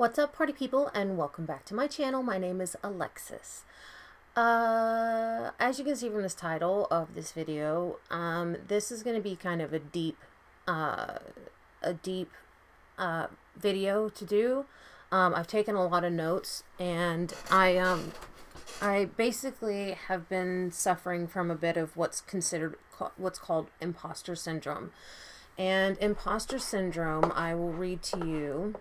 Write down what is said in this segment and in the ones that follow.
What's up, party people, and welcome back to my channel. My name is Alexis. As you can see from this title of this video, this is going to be kind of a deep video to do. I've taken a lot of notes, and I basically have been suffering from a bit of what's called imposter syndrome. And imposter syndrome, I will read to you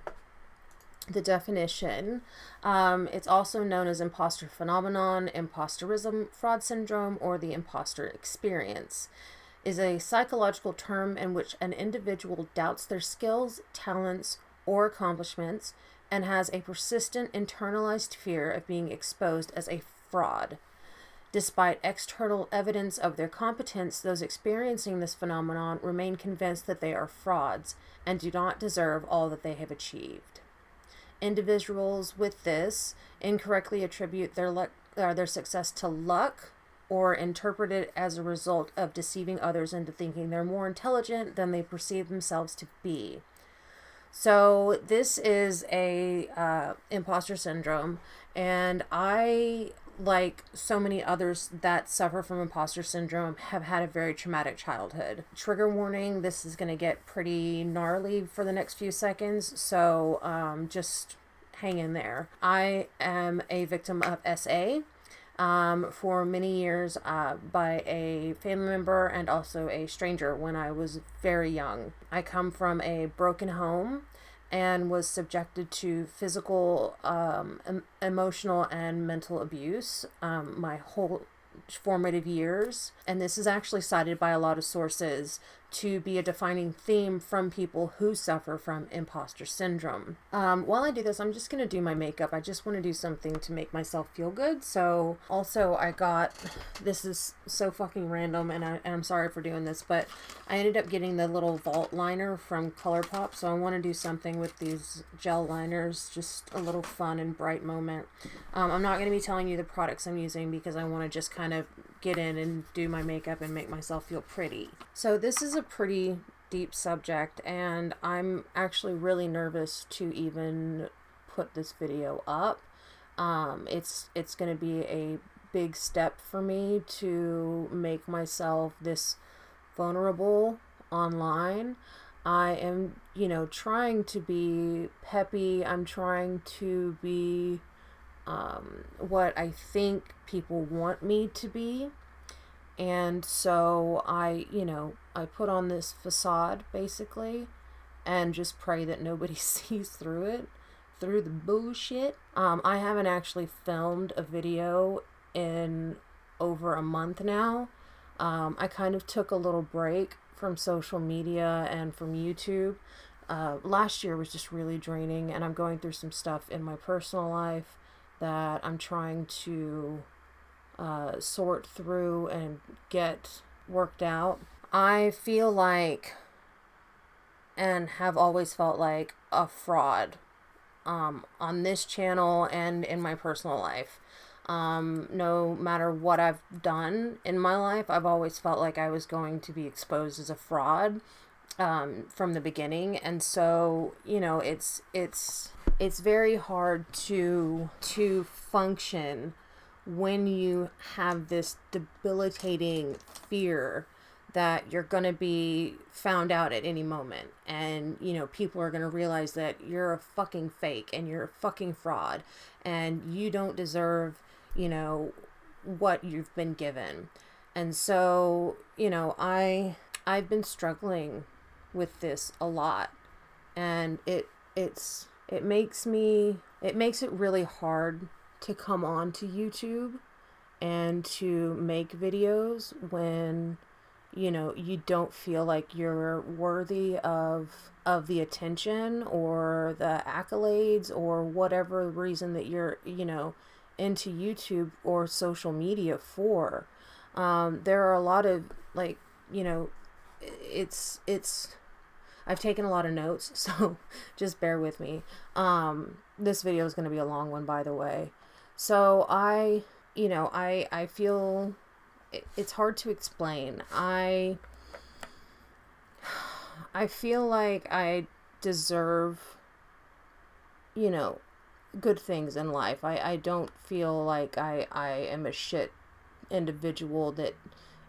the definition. It's also known as imposter phenomenon, imposterism, fraud syndrome, or the imposter experience. Is a psychological term in which an individual doubts their skills, talents, or accomplishments and has a persistent internalized fear of being exposed as a fraud. Despite external evidence of their competence, those experiencing this phenomenon remain convinced that they are frauds and do not deserve all that they have achieved. Individuals with this incorrectly attribute their success to luck or interpret it as a result of deceiving others into thinking they're more intelligent than they perceive themselves to be. So this is a imposter syndrome, and I, like so many others that suffer from imposter syndrome, have had a very traumatic childhood. Trigger warning, this is going to get pretty gnarly for the next few seconds, so just hang in there. I am a victim of SA for many years by a family member and also a stranger when I was very young. I come from a broken home and was subjected to physical, emotional, and mental abuse my whole formative years. And this is actually cited by a lot of sources to be a defining theme from people who suffer from imposter syndrome. While I do this, I'm just going to do my makeup. I just want to do something to make myself feel good. So also this is so fucking random, and I'm sorry for doing this, but I ended up getting the little vault liner from ColourPop. So I want to do something with these gel liners, just a little fun and bright moment. I'm not going to be telling you the products I'm using because I want to just kind of get in and do my makeup and make myself feel pretty. So this is a pretty deep subject, and I'm actually really nervous to even put this video up. It's going to be a big step for me to make myself this vulnerable online. I am, trying to be peppy. I'm trying to be what I think people want me to be. And so I put on this facade basically and just pray that nobody sees through the bullshit. I haven't actually filmed a video in over a month now. I kind of took a little break from social media and from YouTube. Last year was just really draining, and I'm going through some stuff in my personal life that I'm trying to sort through and get worked out. I feel like, and have always felt like, a fraud on this channel and in my personal life. No matter what I've done in my life, I've always felt like I was going to be exposed as a fraud from the beginning. And so, it's very hard to function when you have this debilitating fear that you're going to be found out at any moment, and people are going to realize that you're a fucking fake and you're a fucking fraud and you don't deserve what you've been given. And so I've been struggling with this a lot, and it makes it really hard to come on to YouTube and to make videos when you don't feel like you're worthy of the attention or the accolades or whatever reason that you're into YouTube or social media for. There are a lot of I've taken a lot of notes, so just bear with me. This video is going to be a long one, by the way. So I feel it's hard to explain. I feel like I deserve you know, good things in life. I don't feel like I am a shit individual that,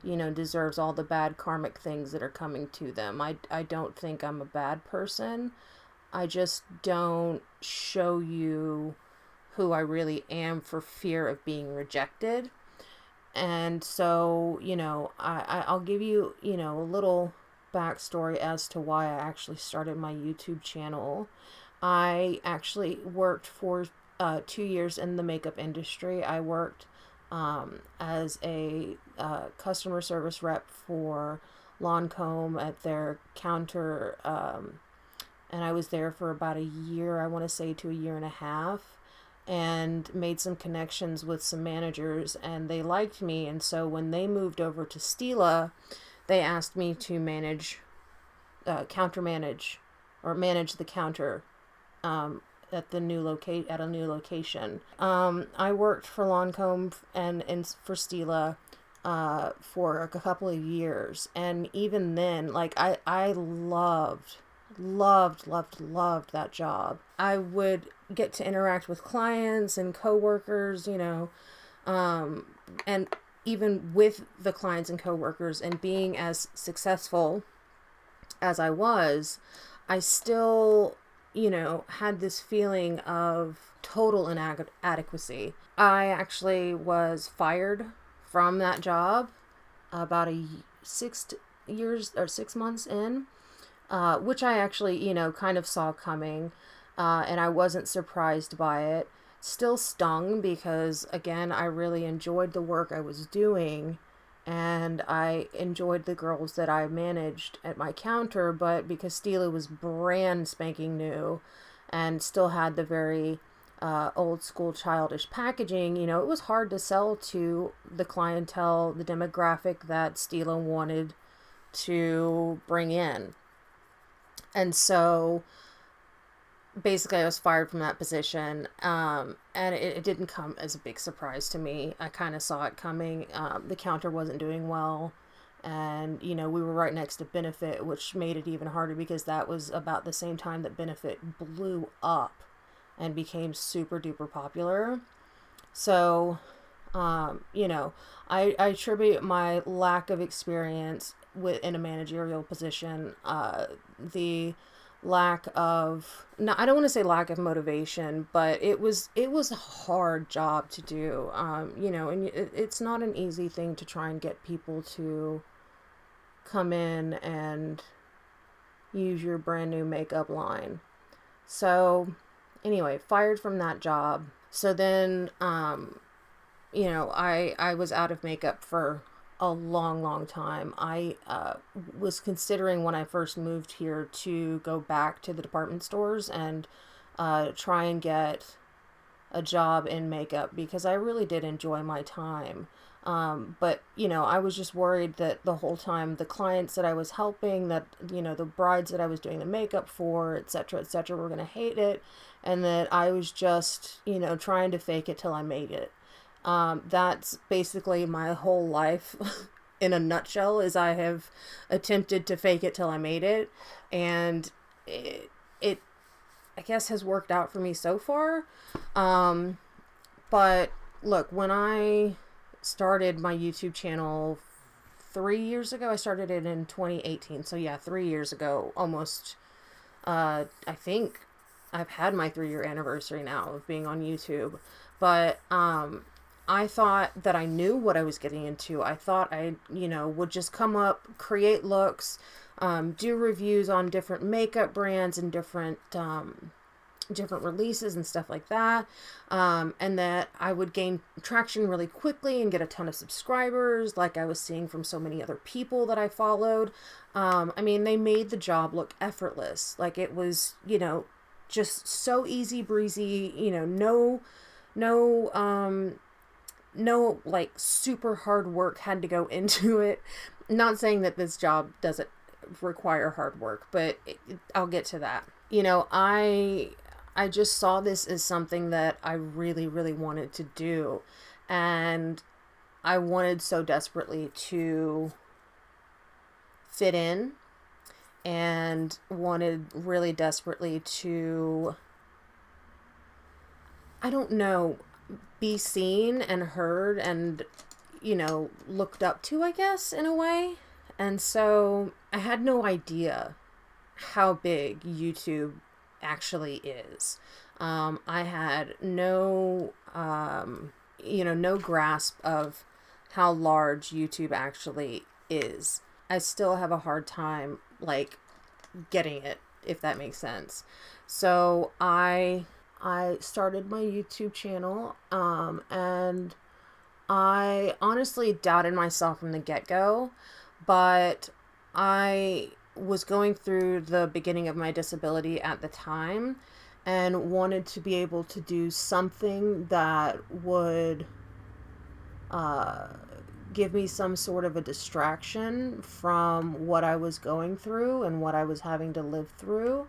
you know, deserves all the bad karmic things that are coming to them. I don't think I'm a bad person. I just don't show you who I really am for fear of being rejected. And so, you know, I'll give you, you know, a little backstory as to why I actually started my YouTube channel. I actually worked for 2 years in the makeup industry. I worked as a customer service rep for Lancome at their counter, and I was there for about a year, I want to say to a year and a half, and made some connections with some managers, and they liked me. And so when they moved over to Stila, they asked me to counter manage, or manage the counter at the at a new location. I worked for Lancome and for Stila for a couple of years, and even then, like, I loved that job. I would get to interact with clients and coworkers, you know, and even with the clients and coworkers, and being as successful as I still, you know, had this feeling of total inadequacy. I actually was fired from that job about 6 years or 6 months in, which I actually, you know, kind of saw coming, and I wasn't surprised by it. Still stung because, again, I really enjoyed the work I was doing, and I enjoyed the girls that I managed at my counter, but because Stila was brand spanking new and still had the very old school childish packaging, you know, it was hard to sell to the clientele, the demographic that Stila wanted to bring in. And so basically I was fired from that position, and it didn't come as a big surprise to me. I kind of saw it coming. The counter wasn't doing well, and, you know, we were right next to Benefit, which made it even harder because that was about the same time that Benefit blew up and became super duper popular. So, you know, I attribute my lack of experience in a managerial position, the lack of, no, I don't want to say lack of motivation, but it was a hard job to do. You know, and it's not an easy thing to try and get people to come in and use your brand new makeup line. So anyway, fired from that job. So then, you know, I was out of makeup for a long time. I was considering when I first moved here to go back to the department stores and try and get a job in makeup because I really did enjoy my time. But, you know, I was just worried that the whole time the clients that I was helping, that, you know, the brides that I was doing the makeup for, etc., were going to hate it, and that I was just, you know, trying to fake it till I made it. That's basically my whole life in a nutshell, is I have attempted to fake it till I made it, and it I guess has worked out for me so far. But look, when I started my YouTube channel 3 years ago, I started it in 2018. So yeah, 3 years ago, almost, I think I've had my 3-year anniversary now of being on YouTube. But, I thought that I knew what I was getting into. I thought I, you know, would just come up, create looks, do reviews on different makeup brands and different releases and stuff like that, and that I would gain traction really quickly and get a ton of subscribers, like I was seeing from so many other people that I followed. I mean, they made the job look effortless. Like, it was, you know, just so easy breezy, you know, no like super hard work had to go into it. Not saying that this job doesn't require hard work, but I'll get to that. You know, I just saw this as something that I really wanted to do, and I wanted so desperately to fit in, and wanted really desperately to I don't know, be seen and heard and, looked up to, I guess, in a way. And so I had no idea how big YouTube actually is. I had no grasp of how large YouTube actually is. I still have a hard time, like, getting it, if that makes sense. So I started my YouTube channel, and I honestly doubted myself from the get-go, but I was going through the beginning of my disability at the time and wanted to be able to do something that would uh, give me some sort of a distraction from what I was going through and what I was having to live through.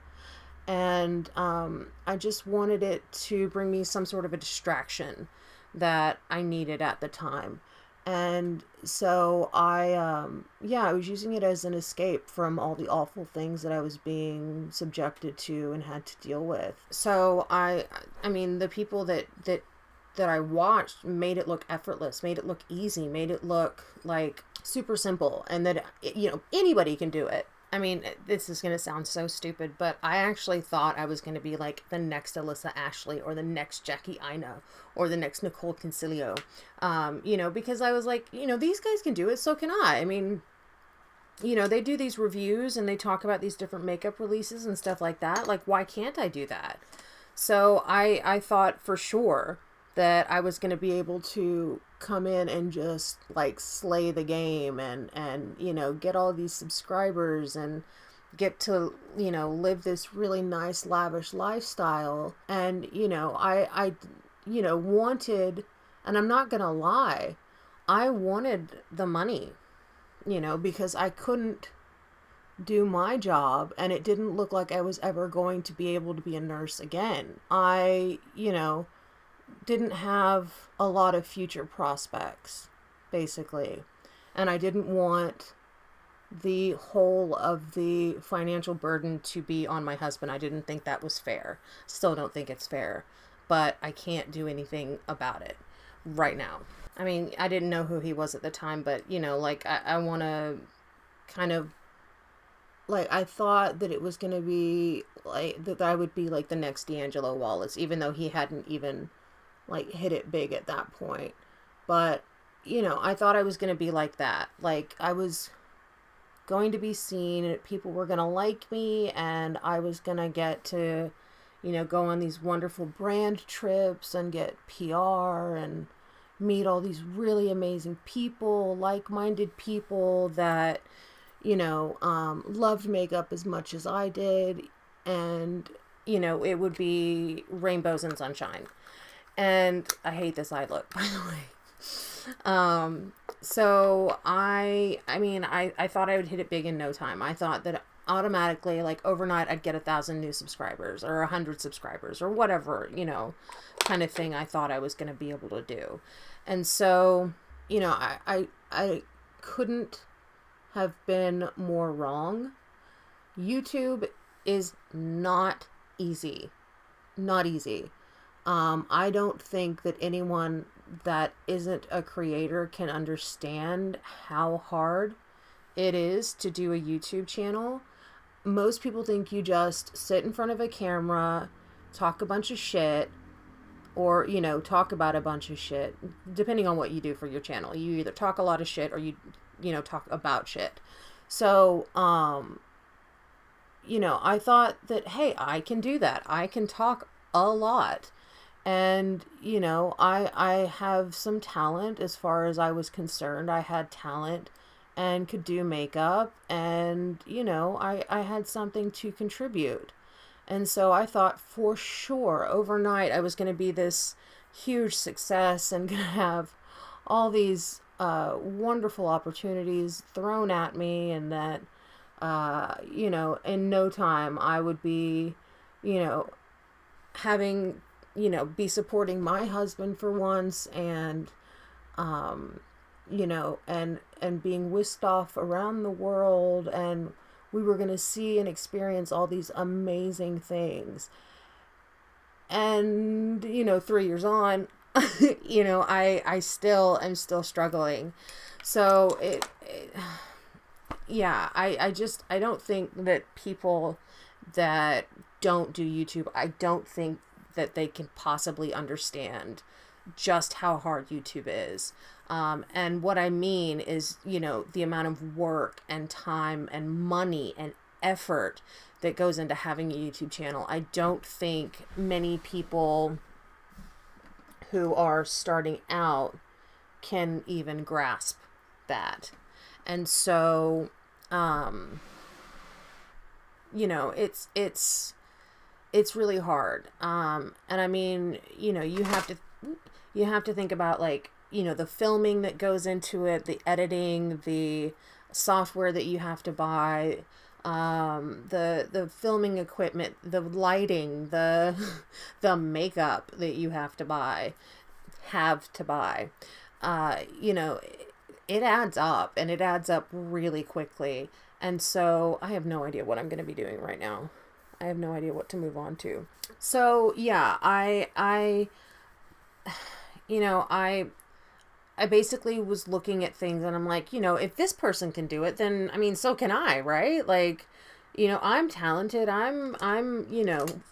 And I just wanted it to bring me some sort of a distraction that I needed at the time. And so I was using it as an escape from all the awful things that I was being subjected to and had to deal with. So I mean, the people that I watched made it look effortless, made it look easy, made it look like super simple, and that, anybody can do it. I mean, this is going to sound so stupid, but I actually thought I was going to be like the next Alyssa Ashley or the next Jackie Ina or the next Nicole Concilio, because I was like, these guys can do it, so can I. I mean, they do these reviews and they talk about these different makeup releases and stuff like that. Like, why can't I do that? So I thought for sure that I was going to be able to come in and just like slay the game and get all these subscribers and get to live this really nice lavish lifestyle. And I wanted, and I'm not going to lie, I wanted the money, because I couldn't do my job and it didn't look like I was ever going to be able to be a nurse again. I didn't have a lot of future prospects, basically. And I didn't want the whole of the financial burden to be on my husband. I didn't think that was fair. Still don't think it's fair. But I can't do anything about it right now. I mean, I didn't know who he was at the time, but, I want to kind of, I thought that it was going to be, that I would be, the next D'Angelo Wallace, even though he hadn't even hit it big at that point. But, I thought I was going to be like that. I was going to be seen and people were going to like me and I was going to get to, go on these wonderful brand trips and get PR and meet all these really amazing people, like-minded people that, loved makeup as much as I did. And, it would be rainbows and sunshine. And I hate this eye look, by the way. So I thought I would hit it big in no time. I thought that automatically, overnight, I'd get 1,000 new subscribers or 100 subscribers or whatever, kind of thing I thought I was going to be able to do. And so, I couldn't have been more wrong. YouTube is not easy. Not easy. I don't think that anyone that isn't a creator can understand how hard it is to do a YouTube channel. Most people think you just sit in front of a camera, talk a bunch of shit, or, talk about a bunch of shit, depending on what you do for your channel. You either talk a lot of shit or you talk about shit. So, I thought that, hey, I can do that. I can talk a lot. And, I have some talent as far as I was concerned. I had talent and could do makeup and, I had something to contribute. And so I thought for sure overnight I was going to be this huge success and going to have all these wonderful opportunities thrown at me and that, in no time I would be, having be supporting my husband for once and, and being whisked off around the world and we were going to see and experience all these amazing things. And, 3 years on, I'm still struggling. So yeah, I don't think that people that don't do YouTube, I don't think that they can possibly understand just how hard YouTube is. And what I mean is, the amount of work and time and money and effort that goes into having a YouTube channel. I don't think many people who are starting out can even grasp that. And so, it's really hard. And I mean, you have to think about, like, the filming that goes into it, the editing, the software that you have to buy, the filming equipment, the lighting, the the makeup that you have to buy. It adds up, and it adds up really quickly. And so I have no idea what I'm going to be doing right now. I have no idea what to move on to. So yeah, I basically was looking at things, and I'm like, if this person can do it, then, I mean, so can I, right? Like, I'm talented. I'm,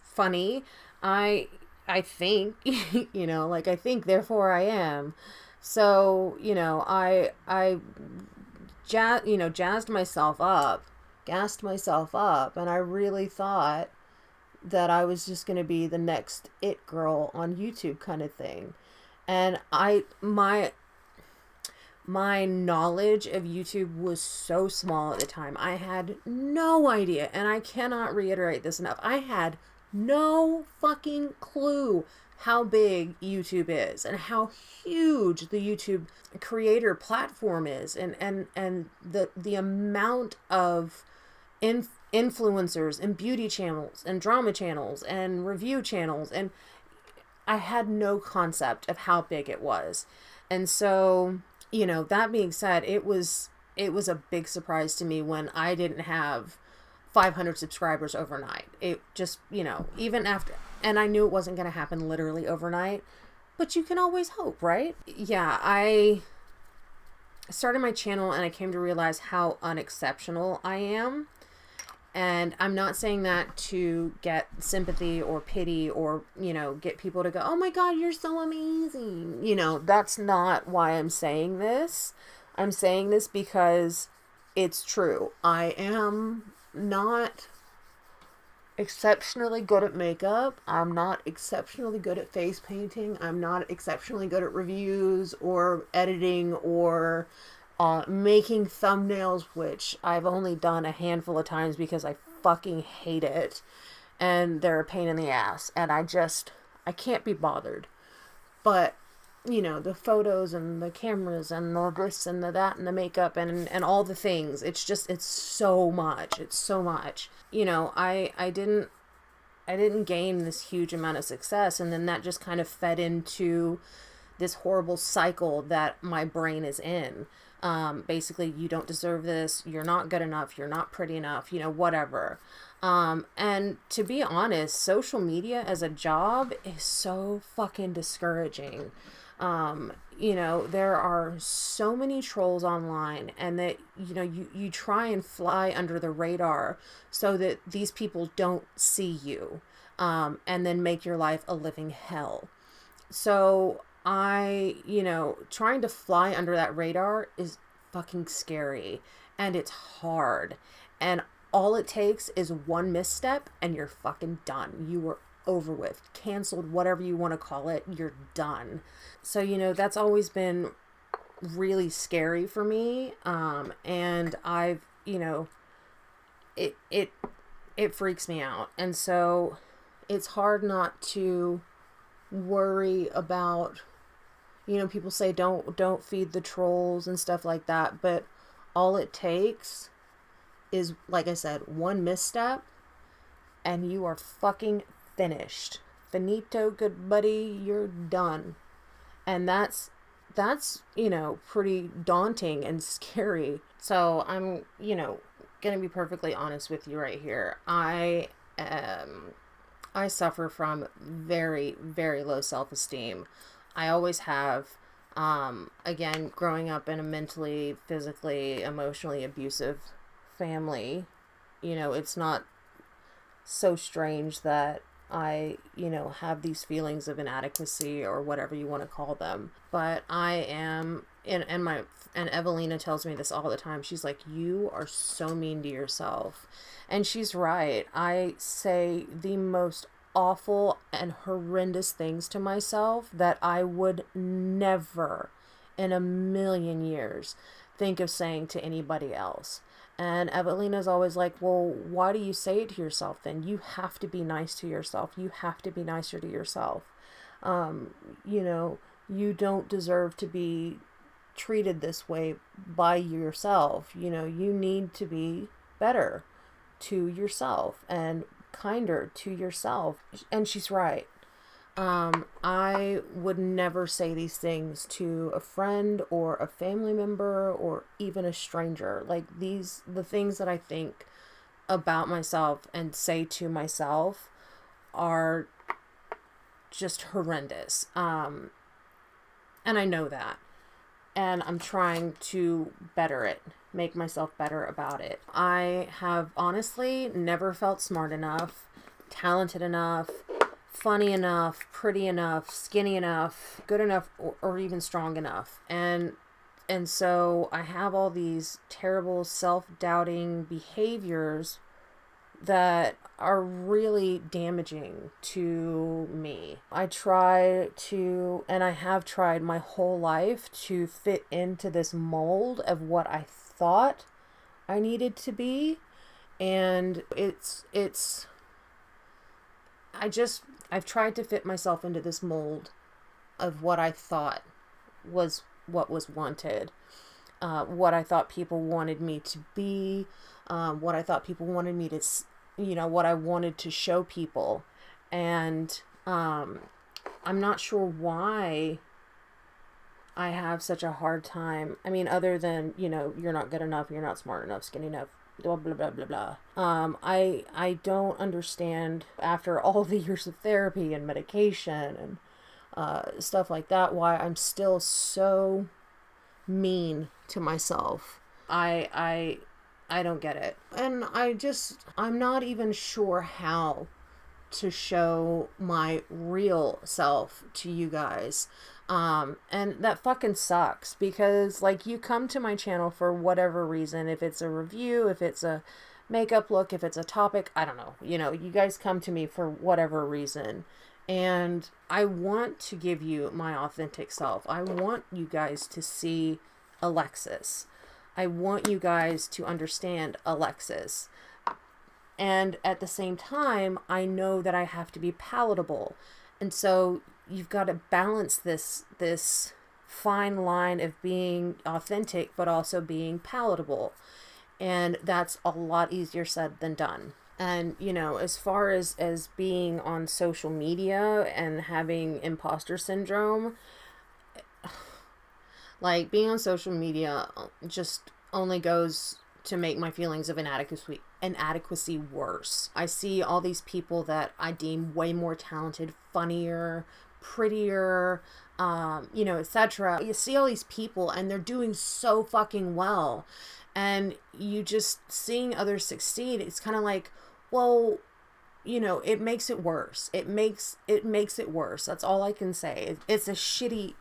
funny. I think, I think, therefore I am. So, jazzed myself up, gassed myself up, and I really thought that I was just going to be the next it girl on YouTube kind of thing. And my knowledge of YouTube was so small at the time. I had no idea, and I cannot reiterate this enough. I had no fucking clue how big YouTube is and how huge the YouTube creator platform is, and the amount of influencers and beauty channels and drama channels and review channels, and I had no concept of how big it was. And so, that being said, it was a big surprise to me when I didn't have 500 subscribers overnight. It just, even after, and I knew it wasn't going to happen literally overnight, but you can always hope, right? Yeah, I started my channel and I came to realize how unexceptional I am. And I'm not saying that to get sympathy or pity or, get people to go, oh my God, you're so amazing. That's not why I'm saying this. I'm saying this because it's true. I am not exceptionally good at makeup. I'm not exceptionally good at face painting. I'm not exceptionally good at reviews or editing or making thumbnails, which I've only done a handful of times because I fucking hate it. And they're a pain in the ass. And I can't be bothered. But, the photos and the cameras and the this and the that and the makeup and all the things. It's so much. It's so much. I didn't gain this huge amount of success. And then that just kind of fed into this horrible cycle that my brain is in. Basically, you don't deserve this, you're not good enough, you're not pretty enough, whatever. And to be honest, social media as a job is so fucking discouraging. There are so many trolls online, and that, you try and fly under the radar so that these people don't see you, and then make your life a living hell. So trying to fly under that radar is fucking scary, and it's hard, and all it takes is one misstep and you're fucking done. You were over with, canceled, whatever you want to call it, you're done. So, that's always been really scary for me. And I've, it freaks me out. And so it's hard not to worry about, people say don't feed the trolls and stuff like that, but all it takes is, like I said, one misstep and you are fucking finished. Finito, good buddy, you're done. And that's pretty daunting and scary. So I'm, gonna be perfectly honest with you right here. I I suffer from very, very low self-esteem. I always have. Again, growing up in a mentally, physically, emotionally abusive family, it's not so strange that I, have these feelings of inadequacy or whatever you want to call them. But I am, and Evelina tells me this all the time. She's like, you are so mean to yourself. And she's right. I say the most awful and horrendous things to myself that I would never in a million years think of saying to anybody else. And Evelina's always like, well, why do you say it to yourself then? You have to be nice to yourself. You have to be nicer to yourself. You know, you don't deserve to be treated this way by yourself. You need to be better to yourself and kinder to yourself. And she's right. I would never say these things to a friend or a family member or even a stranger. Like the things that I think about myself and say to myself are just horrendous. And I know that. And I'm trying to better it, make myself better about it. I have honestly never felt smart enough, talented enough, funny enough, pretty enough, skinny enough, good enough, or even strong enough. And so I have all these terrible self-doubting behaviors that are really damaging to me. I try to, and I have tried my whole life to fit into this mold of what I thought I needed to be. And I've tried to fit myself into this mold of what I thought was what was wanted, what I thought people wanted me to be, what I thought people wanted me to, what I wanted to show people. And I'm not sure why I have such a hard time. I mean, other than, you're not good enough, you're not smart enough, skinny enough, blah, blah, blah, blah, blah. I don't understand, after all the years of therapy and medication and stuff like that, why I'm still so mean to myself. I don't get it. And I'm not even sure how to show my real self to you guys. And that fucking sucks, because like, you come to my channel for whatever reason, if it's a review, if it's a makeup look, if it's a topic, I don't know, you guys come to me for whatever reason. And I want to give you my authentic self. I want you guys to see Alexis. I want you guys to understand Alexis. And at the same time, I know that I have to be palatable. And so you've got to balance this fine line of being authentic, but also being palatable. And that's a lot easier said than done. And, as far as being on social media and having imposter syndrome, like, being on social media just only goes to make my feelings of inadequacy worse. I see all these people that I deem way more talented, funnier, prettier, etc. You see all these people and they're doing so fucking well. And you just seeing others succeed, it's kind of like, well, it makes it worse. It makes it worse. That's all I can say. It's a shitty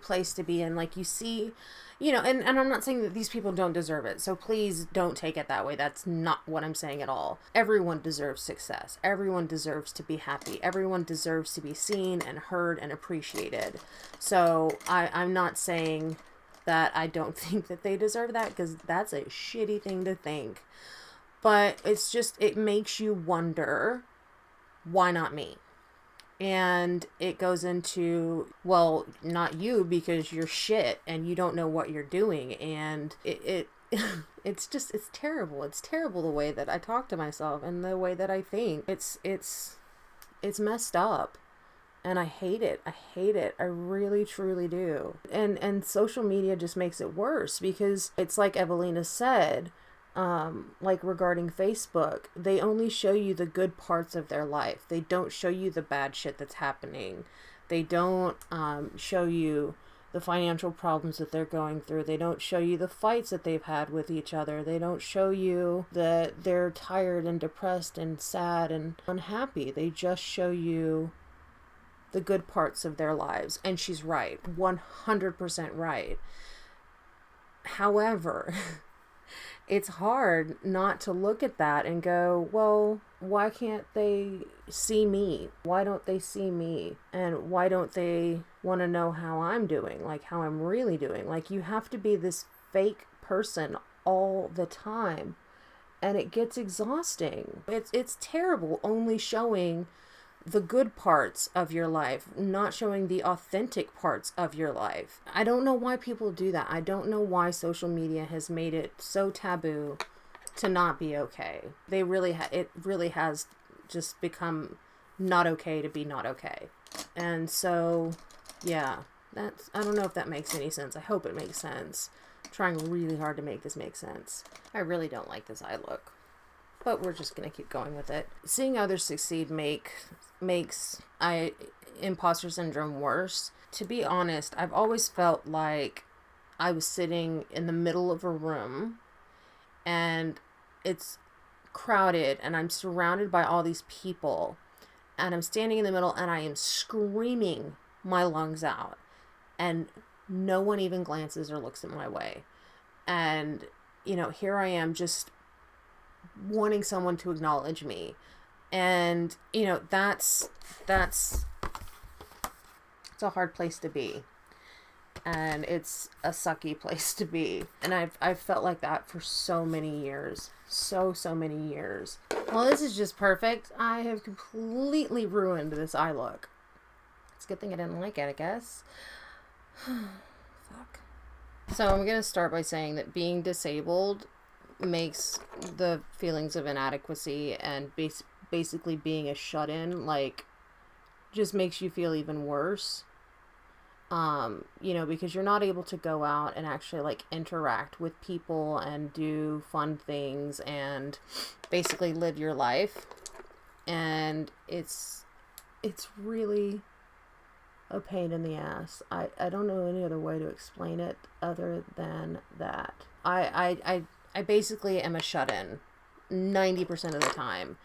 place to be in. Like, you see, and I'm not saying that these people don't deserve it. So please don't take it that way. That's not what I'm saying at all. Everyone deserves success. Everyone deserves to be happy. Everyone deserves to be seen and heard and appreciated. So I'm not saying that I don't think that they deserve that, because that's a shitty thing to think. But it's just, it makes you wonder, why not me? And it goes into, well, not you, because you're shit and you don't know what you're doing. And it's terrible. It's terrible the way that I talk to myself and the way that I think. It's messed up. And I hate it. I hate it. I really, truly do. And social media just makes it worse, because it's like Evelina said, like regarding Facebook, they only show you the good parts of their life. They don't show you the bad shit that's happening. They don't show you the financial problems that they're going through. They don't show you the fights that they've had with each other. They don't show you that they're tired and depressed and sad and unhappy. They just show you the good parts of their lives. And she's right, 100% right. However, it's hard not to look at that and go, well, why can't they see me? Why don't they see me? And why don't they want to know how I'm doing? Like how I'm really doing? Like you have to be this fake person all the time. And it gets exhausting. It's terrible only showing the good parts of your life, not showing the authentic parts of your life. I don't know why people do that. I don't know why social media has made it so taboo to not be okay. It really has just become not okay to be not okay. And so, yeah, I don't know if that makes any sense. I hope it makes sense. I'm trying really hard to make this make sense. I really don't like this eye look. But we're just going to keep going with it. Seeing others succeed makes imposter syndrome worse. To be honest, I've always felt like I was sitting in the middle of a room and it's crowded and I'm surrounded by all these people and I'm standing in the middle and I am screaming my lungs out and no one even glances or looks at my way. And, here I am just wanting someone to acknowledge me. And, that's it's a hard place to be. And it's a sucky place to be. And I've felt like that for so many years. So many years. Well, this is just perfect. I have completely ruined this eye look. It's a good thing I didn't like it, I guess. Fuck. So I'm going to start by saying that being disabled makes the feelings of inadequacy and basically being a shut-in, just makes you feel even worse. Because you're not able to go out and actually, interact with people and do fun things and basically live your life. And it's really a pain in the ass. I don't know any other way to explain it other than that. I basically am a shut-in 90% of the time.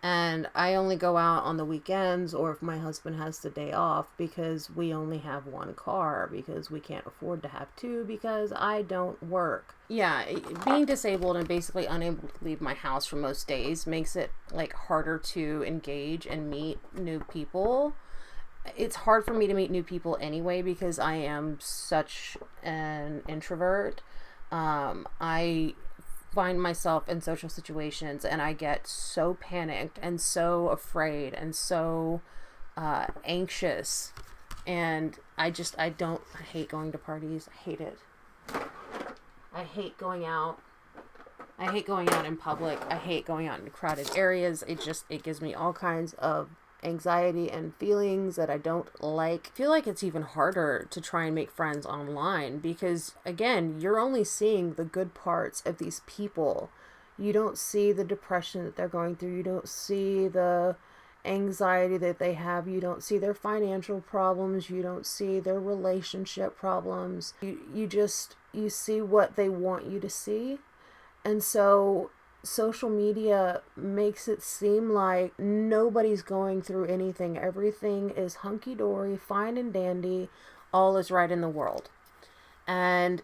And I only go out on the weekends or if my husband has the day off because we only have one car because we can't afford to have two because I don't work. Yeah, being disabled and basically unable to leave my house for most days makes it harder to engage and meet new people. It's hard for me to meet new people anyway because I am such an introvert. I find myself in social situations and I get so panicked and so afraid and so anxious, and I hate going to parties. I hate it. I hate going out. I hate going out in public. I hate going out in crowded areas. It gives me all kinds of anxiety and feelings that I don't like. I feel like it's even harder to try and make friends online because, again, you're only seeing the good parts of these people. You don't see the depression that they're going through. You don't see the anxiety that they have. You don't see their financial problems. You don't see their relationship problems. You see what they want you to see. And so social media makes it seem like nobody's going through anything. Everything is hunky-dory, fine and dandy. All is right in the world. And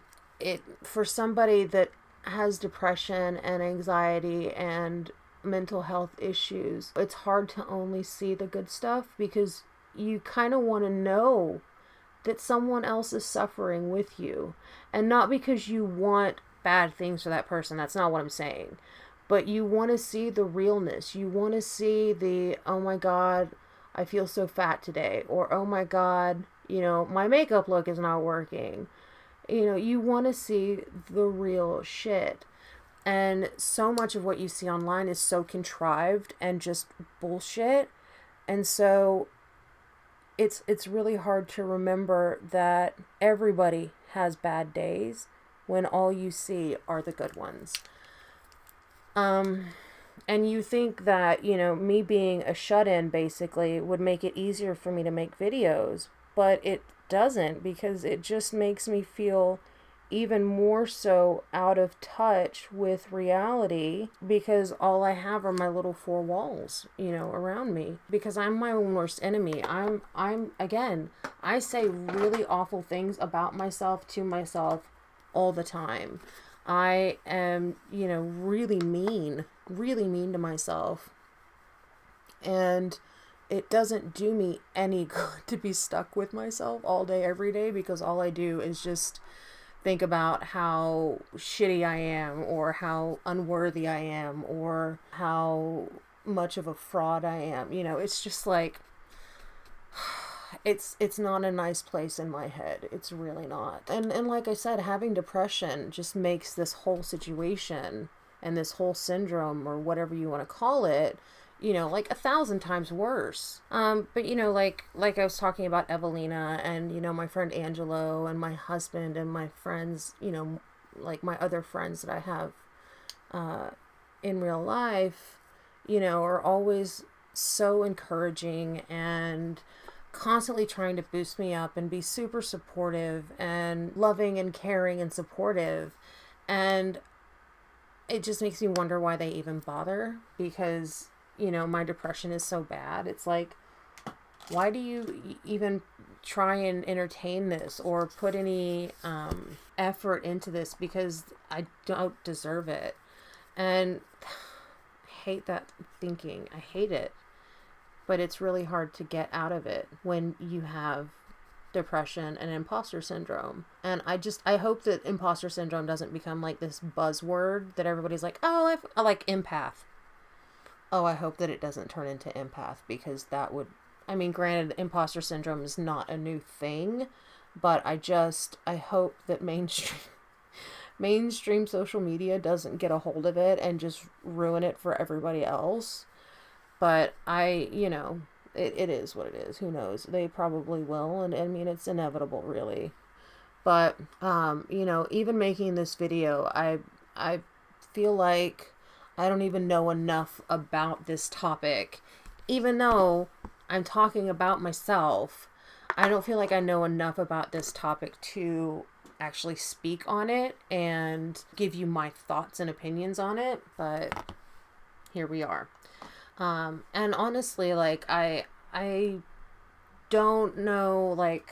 for somebody that has depression and anxiety and mental health issues, it's hard to only see the good stuff because you kind of want to know that someone else is suffering with you. And not because you want bad things for that person. That's not what I'm saying. But you want to see the realness. You want to see the, oh my God, I feel so fat today. Or, oh my God, my makeup look is not working. You want to see the real shit. And so much of what you see online is so contrived and just bullshit. And so it's really hard to remember that everybody has bad days when all you see are the good ones. And you think that, me being a shut-in basically would make it easier for me to make videos, but it doesn't, because it just makes me feel even more so out of touch with reality, because all I have are my little four walls, around me, because I'm my own worst enemy. I'm again, I say really awful things about myself to myself all the time. I am, really mean to myself. And it doesn't do me any good to be stuck with myself all day, every day, because all I do is just think about how shitty I am, or how unworthy I am, or how much of a fraud I am. It's just like, it's not a nice place in my head. It's really not. And like I said, having depression just makes this whole situation and this whole syndrome, or whatever you want to call it, like 1,000 times worse. But like I was talking about Evelina, and my friend Angelo, and my husband, and my friends, like my other friends that I have in real life, are always so encouraging and constantly trying to boost me up and be super supportive and loving and caring and supportive. And it just makes me wonder why they even bother, because my depression is so bad. It's like, why do you even try and entertain this or put any effort into this? Because I don't deserve it. And I hate that thinking. I hate it. But it's really hard to get out of it when you have depression and imposter syndrome. And I hope that imposter syndrome doesn't become like this buzzword that everybody's like, oh, I like empath. Oh, I hope that it doesn't turn into empath, because that would, granted, imposter syndrome is not a new thing, but I hope that mainstream social media doesn't get a hold of it and just ruin it for everybody else. But it is what it is. Who knows? They probably will. And it's inevitable, really. But, even making this video, I feel like I don't even know enough about this topic. Even though I'm talking about myself, I don't feel like I know enough about this topic to actually speak on it and give you my thoughts and opinions on it. But here we are. And honestly, like, I don't know, like,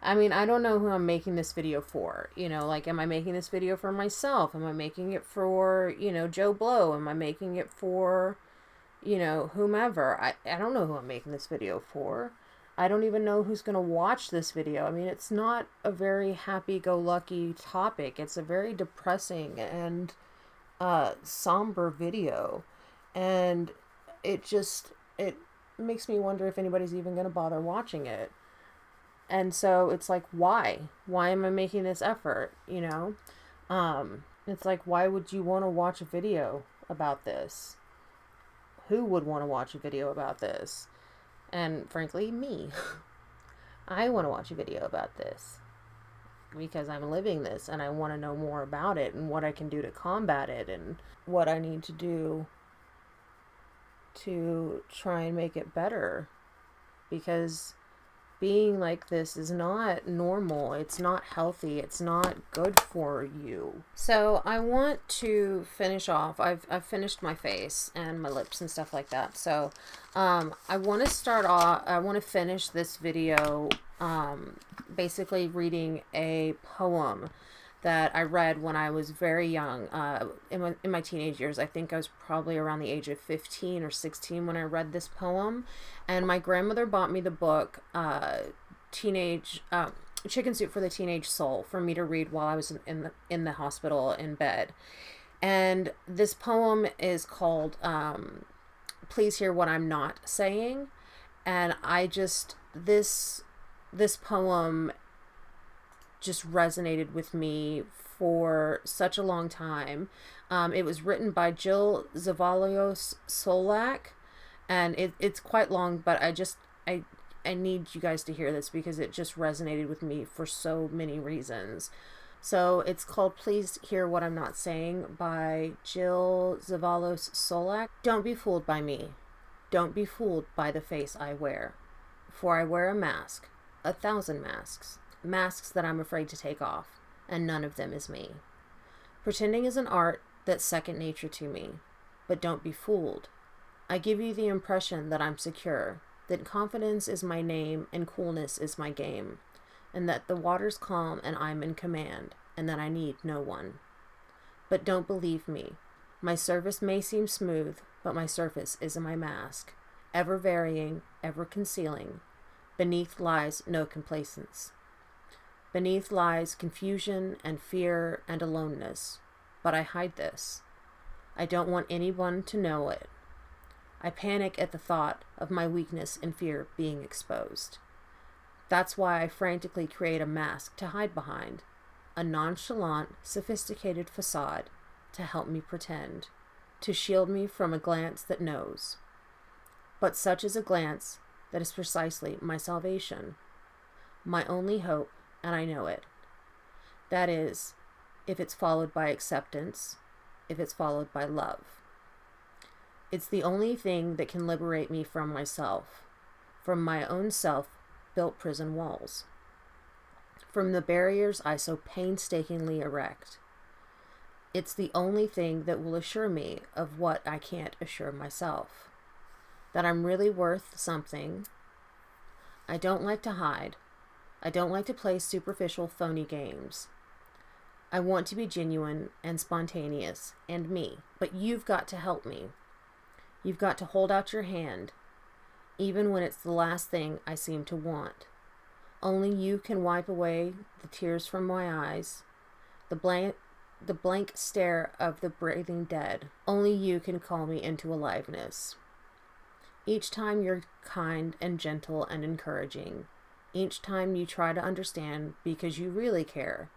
I don't know who I'm making this video for, like, am I making this video for myself? Am I making it for, Joe Blow? Am I making it for, whomever? I don't know who I'm making this video for. I don't even know who's going to watch this video. it's not a very happy-go-lucky topic. It's a very depressing and, somber video. And it makes me wonder if anybody's even going to bother watching it. And so it's like, why am I making this effort? It's like, why would you want to watch a video about this? Who would want to watch a video about this? And frankly, me. I want to watch a video about this because I'm living this, and I want to know more about it, and what I can do to combat it, and what I need to do to try and make it better, because being like this is not normal. It's not healthy. It's not good for you. So I want to finish off. I've finished my face and my lips and stuff like that. So I want to start off. I want to finish this video basically reading a poem that I read when I was very young, in my teenage years. I think I was probably around the age of 15 or 16 when I read this poem. And my grandmother bought me the book, Chicken Soup for the Teenage Soul, for me to read while I was in the hospital in bed. And this poem is called, Please Hear What I'm Not Saying. And this poem just resonated with me for such a long time. It was written by Jill Zavalios Solak, and it's quite long, but I need you guys to hear this because it just resonated with me for so many reasons. So it's called Please Hear What I'm Not Saying by Jill Zavalos Solak. Don't be fooled by me. Don't be fooled by the face I wear. For I wear a mask, 1,000 masks, masks that I'm afraid to take off, and none of them is me. Pretending is an art that's second nature to me. But don't be fooled. I give you the impression that I'm secure, that confidence is my name and coolness is my game, and that the water's calm and I'm in command, and that I need no one. But don't believe me. My surface may seem smooth, but my surface is my mask, ever varying, ever concealing. Beneath lies no complacence. Beneath lies confusion and fear and aloneness. But I hide this. I don't want anyone to know it. I panic at the thought of my weakness and fear being exposed. That's why I frantically create a mask to hide behind, a nonchalant, sophisticated facade to help me pretend, to shield me from a glance that knows. But such is a glance that is precisely my salvation, my only hope, and I know it. That is, if it's followed by acceptance, if it's followed by love. It's the only thing that can liberate me from myself, from my own self-built prison walls, from the barriers I so painstakingly erect. It's the only thing that will assure me of what I can't assure myself, that I'm really worth something. I don't like to hide. I don't like to play superficial, phony games. I want to be genuine and spontaneous and me, but you've got to help me. You've got to hold out your hand, even when it's the last thing I seem to want. Only you can wipe away the tears from my eyes, the blank stare of the breathing dead. Only you can call me into aliveness. Each time you're kind and gentle and encouraging, each time you try to understand because you really care,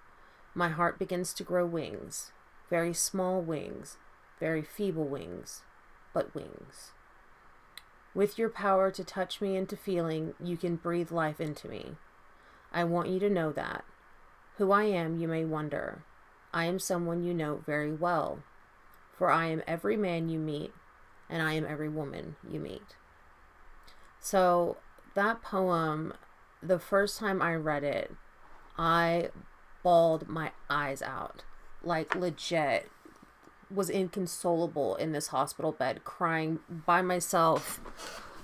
my heart begins to grow wings, very small wings, very feeble wings, but wings. With your power to touch me into feeling, you can breathe life into me. I want you to know that. Who I am, you may wonder. I am someone you know very well, for I am every man you meet, and I am every woman you meet. So that poem, the first time I read it, I bawled my eyes out. Like, legit, was inconsolable in this hospital bed, crying by myself,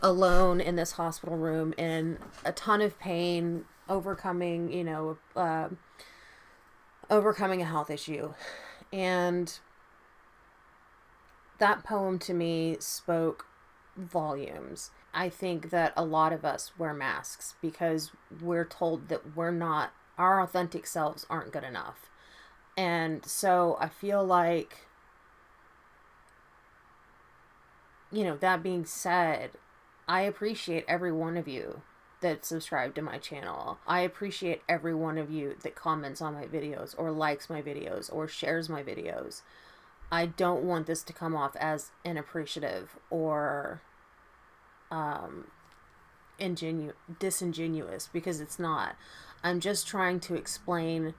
alone in this hospital room, in a ton of pain, overcoming a health issue. And that poem to me spoke volumes. I think that a lot of us wear masks because we're told that our authentic selves aren't good enough. And so I feel like, that being said, I appreciate every one of you that subscribe to my channel. I appreciate every one of you that comments on my videos or likes my videos or shares my videos. I don't want this to come off as inappreciative or disingenuous, because it's not. I'm just trying to explain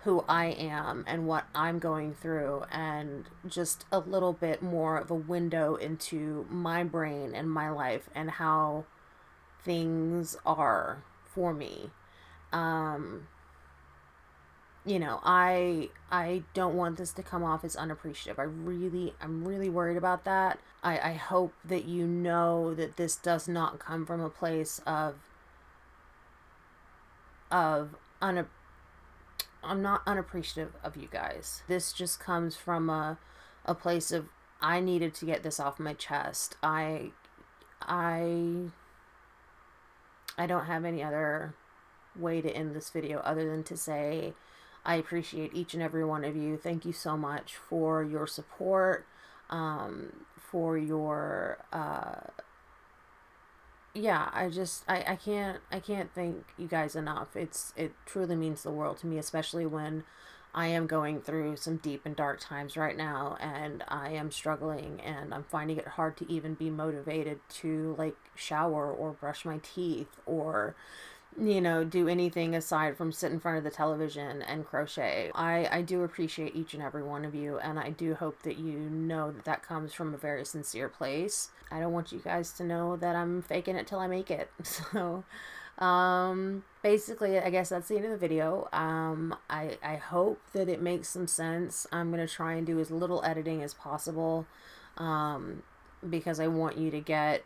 who I am and what I'm going through, and just a little bit more of a window into my brain and my life and how things are for me. I don't want this to come off as unappreciative. I'm really worried about that. I hope that you know that this does not come from a place of I'm not unappreciative of you guys. This just comes from a place of, I needed to get this off my chest. I don't have any other way to end this video other than to say I appreciate each and every one of you. Thank you so much for your support, for your I can't thank you guys enough. It truly means the world to me, especially when I am going through some deep and dark times right now, and I am struggling, and I'm finding it hard to even be motivated to, like, shower or brush my teeth or you know, do anything aside from sit in front of the television and crochet. I do appreciate each and every one of you, and I do hope that you know that that comes from a very sincere place. I don't want you guys to know that I'm faking it till I make it. So, basically, I guess that's the end of the video. I hope that it makes some sense. I'm going to try and do as little editing as possible, because I want you to get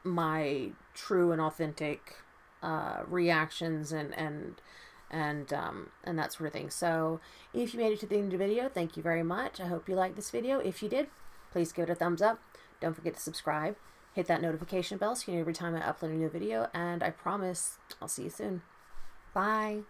my true and authentic reactions and that sort of thing. So if you made it to the end of the video, thank you very much. I hope you liked this video. If you did, please give it a thumbs up. Don't forget to subscribe. Hit that notification bell so you know every time I upload a new video, and I promise I'll see you soon. Bye.